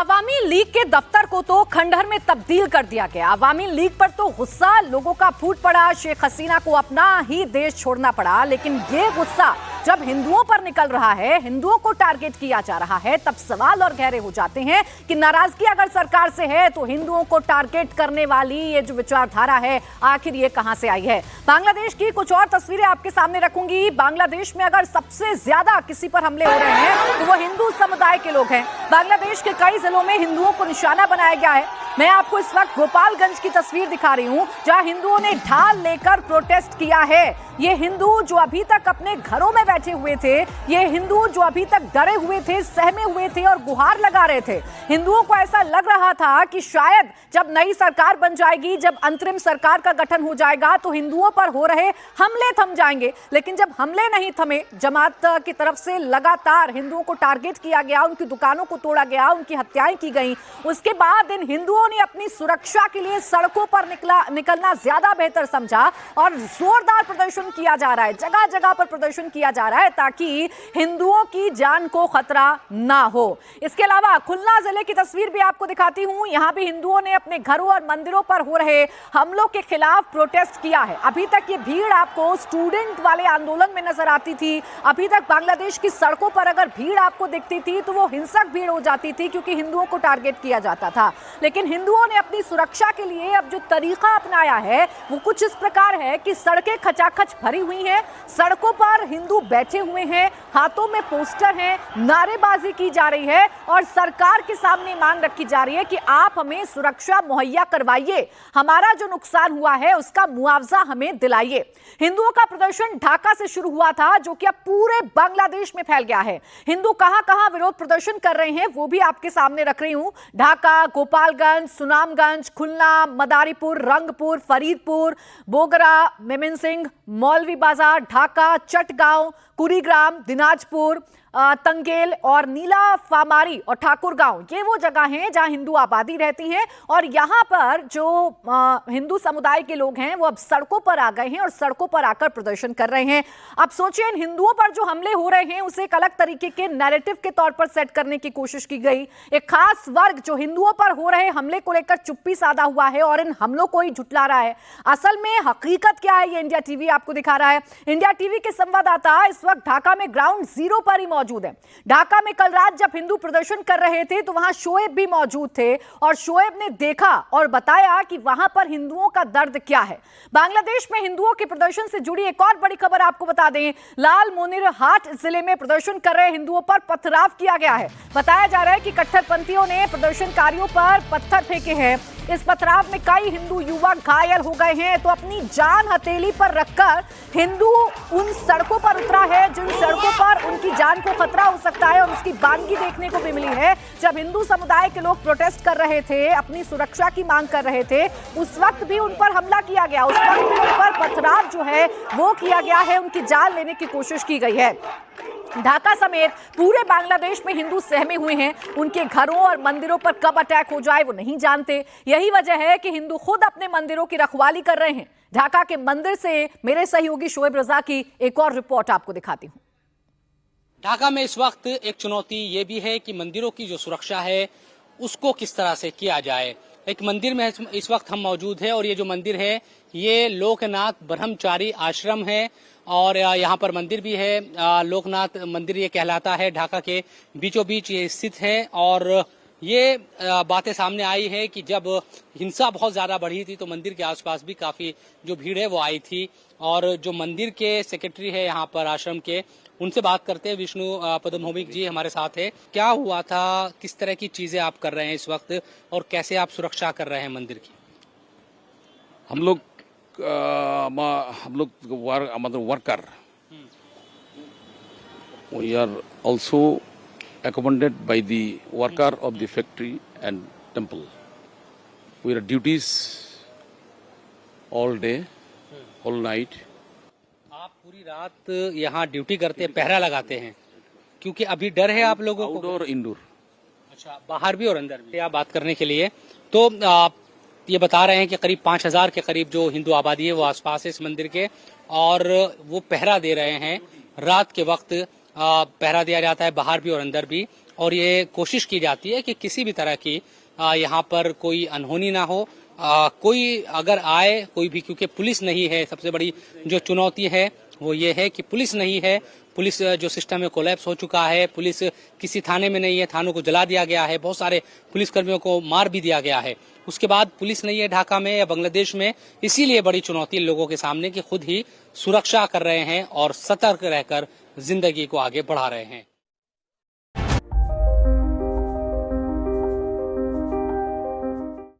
Awami league के दफ्तर को तो खंडहर में तब्दील कर दिया गया। आवामी लीग पर तो गुस्सा लोगों का फूट पड़ा। शेख हसीना को अपना ही देश छोड़ना पड़ा। लेकिन ये गुस्सा जब हिंदुओं पर निकल रहा है, हिंदुओं को टारगेट किया जा रहा है, तब सवाल और गहरे हो जाते हैं कि नाराजगी अगर सरकार से है तो हिंदुओं को टारगेट करने वाली ये जो विचारधारा है, आखिर ये कहां से आई है। बांग्लादेश की कुछ और तस्वीरें आपके सामने रखूंगी। बांग्लादेश में अगर सबसे ज्यादा किसी पर हमले हो रहे हैं तो वो हिंदू समुदाय के लोग हैं। बांग्लादेश के कई जिलों में हिंदुओं को निशाना बनाया गया है। मैं आपको इस वक्त गोपालगंज की तस्वीर दिखा रही हूं, जहां हिंदुओं ने ढाल लेकर प्रोटेस्ट किया है। ये हिंदू जो अभी तक अपने घरों में बैठे हुए थे, ये हिंदू जो अभी तक डरे हुए थे, सहमे हुए थे और गुहार लगा रहे थे। हिंदुओं को ऐसा लग रहा था कि शायद जब नई सरकार बन जाएगी, जब अंतरिम सरकार का गठन हो जाएगा तो हिंदुओं पर हो रहे हमले थम जाएंगे। लेकिन जब हमले नहीं थमे, जमात की तरफ से लगातार हिंदुओं को टारगेट किया गया, उनकी दुकानों को तोड़ा गया, उनकी हत्याएं की गई। उसके बाद इन हिंदुओं ने अपनी सुरक्षा के लिए सड़कों पर निकलना ज्यादा बेहतर समझा और जोरदार प्रदर्शन किया जा रहा है। जगह जगह पर प्रदर्शन किया जा रहा है ताकि हिंदुओं की जान को खतरा ना हो। इसके अलावा खुलना जिले की तस्वीर भी आपको दिखाती हूं। यहां भी हिंदुओं ने अपने घरों और मंदिरों पर हो रहे हमलों के खिलाफ प्रोटेस्ट किया है। अभी तक ये भीड़ आपको स्टूडेंट वाले आंदोलन में नजर आती थी। अभी तक बांग्लादेश की सड़कों पर अगर भीड़ आपको दिखती थी तो वो हिंसक भीड़ हो जाती थी, क्योंकि हिंदुओं को टारगेट किया जाता था। लेकिन हिंदुओं ने अपनी सुरक्षा के लिए अब जो तरीका अपनाया है वो कुछ इस प्रकार है कि सड़कें खचाखच भरी हुई हैं, सड़कों पर हिंदू बैठे हुए हैं, हाथों में पोस्टर हैं, नारेबाजी की जा रही है और सरकार के सामने मांग रखी जा रही है कि आप हमें सुरक्षा मुहैया करवाइए, हमारा जो नुकसान हुआ है उसका मुआवजा हमें दिलाइए। हिंदुओं का प्रदर्शन ढाका से शुरू हुआ था, जो कि अब पूरे बांग्लादेश में फैल गया है। हिंदू कहां-कहां विरोध प्रदर्शन कर रहे हैं वो भी आपके सामने रख रही हूं। ढाका, गोपालगंज, सुनामगंज, खुलना, मदारीपुर, रंगपुर, फरीदपुर, बोगरा, मेमिनसिंह, मौलवी बाजार, ढाका, चटगांव, कुरीग्राम, दिनाजपुर, तंगेल और नीला फामारी और ठाकुर गांव, ये वो जगह हैं जहां हिंदू आबादी रहती है। और यहां पर जो हिंदू समुदाय के लोग हैं वो अब सड़कों पर आ गए हैं और सड़कों पर आकर प्रदर्शन कर रहे हैं। अब सोचिए, इन हिंदुओं पर जो हमले हो रहे हैं उसे एक अलग तरीके के नैरेटिव के तौर पर सेट करने की कोशिश की गई। एक खास वर्ग जो हिंदुओं पर हो रहे हमले को लेकर चुप्पी साधा हुआ है और इन हमलों को ही झुठला रहा है। असल में हकीकत क्या है, ये इंडिया टीवी आपको दिखा रहा है। इंडिया टीवी के संवाददाता इस वक्त ढाका में ग्राउंड जीरो पर ही मौजूद है। ढाका में कल रात जब हिंदू प्रदर्शन कर रहे थे तो वहां शोएब भी मौजूद थे और शोएब ने देखा और बताया कि वहां पर हिंदुओं का दर्द क्या है। बांग्लादेश में हिंदुओं के प्रदर्शन से जुड़ी एक और बड़ी खबर आपको बता दें। लाल मोनिरहाट जिले में प्रदर्शन कर रहे हिंदुओं पर पथराव किया गया है। बताया जा रहा है कि कट्टरपंथियों ने प्रदर्शनकारियों पर पत्थर फेंके हैं। इस पथराव में कई हिंदू युवक घायल हो गए हैं। तो अपनी जान हथेली पर रखकर हिंदू उन सड़कों पर उतरा है जिन सड़कों पर उनकी जान को खतरा हो सकता है, और उसकी बानगी देखने को भी मिली है। जब हिंदू समुदाय के लोग प्रोटेस्ट कर रहे थे, अपनी सुरक्षा की मांग कर रहे थे, उस वक्त भी उन पर हमला किया गया, उस वक्त भी उन पर पथराव जो है वो किया गया है, उनकी जान लेने की कोशिश की गई है। ढाका समेत पूरे बांग्लादेश में हिंदू सहमे हुए हैं। उनके घरों और मंदिरों पर कब अटैक हो जाए वो नहीं जानते। यही वजह है कि हिंदू खुद अपने मंदिरों की रखवाली कर रहे हैं। ढाका के मंदिर से मेरे सहयोगी शोएब रजा की एक और रिपोर्ट आपको दिखाती हूं। ढाका में इस वक्त एक चुनौती ये भी है कि मंदिरों की जो सुरक्षा है उसको किस तरह से किया जाए। एक मंदिर में इस वक्त हम मौजूद हैं और ये जो मंदिर है ये लोकनाथ ब्रह्मचारी आश्रम है और यहाँ पर मंदिर भी है। लोकनाथ मंदिर ये कहलाता है, ढाका के बीचों बीच ये स्थित है। और ये बातें सामने आई है कि जब हिंसा बहुत ज्यादा बढ़ी थी तो मंदिर के आसपास भी काफी जो भीड़ है वो आई थी। और जो मंदिर के सेक्रेटरी है यहाँ पर आश्रम के, उनसे बात करते हैं। विष्णु पदमभौमिक जी हमारे साथ है। क्या हुआ था, किस तरह की चीजें आप कर रहे हैं इस वक्त और कैसे आप सुरक्षा कर रहे हैं मंदिर की? हम लोग worker, we are also accompanied by the worker of the factory and temple. We are duties all day, all night. आप पूरी रात यहाँ ड्यूटी करते हैं, पहरा लगाते हैं, क्योंकि अभी डर है आप लोगों को? Outdoor, indoor. अच्छा, बाहर भी और अंदर भी। आप बात करने के लिए तो आप ये बता रहे हैं कि करीब 5000 के करीब जो हिंदू आबादी है वो आसपास है इस मंदिर के, और वो पहरा दे रहे हैं। रात के वक्त पहरा दिया जाता है, बाहर भी और अंदर भी। और ये कोशिश की जाती है कि किसी भी तरह की यहाँ पर कोई अनहोनी ना हो। कोई अगर आए कोई भी, क्योंकि पुलिस नहीं है, सबसे बड़ी जो चुनौती है वो ये है कि पुलिस नहीं है। पुलिस जो सिस्टम है कोलैप्स हो चुका है। पुलिस किसी थाने में नहीं है, थानों को जला दिया गया है, बहुत सारे पुलिसकर्मियों को मार भी दिया गया है। उसके बाद पुलिस नहीं है ढाका में या बांग्लादेश में, इसीलिए बड़ी चुनौती लोगों के सामने कि खुद ही सुरक्षा कर रहे हैं और सतर्क रहकर जिंदगी को आगे बढ़ा रहे हैं।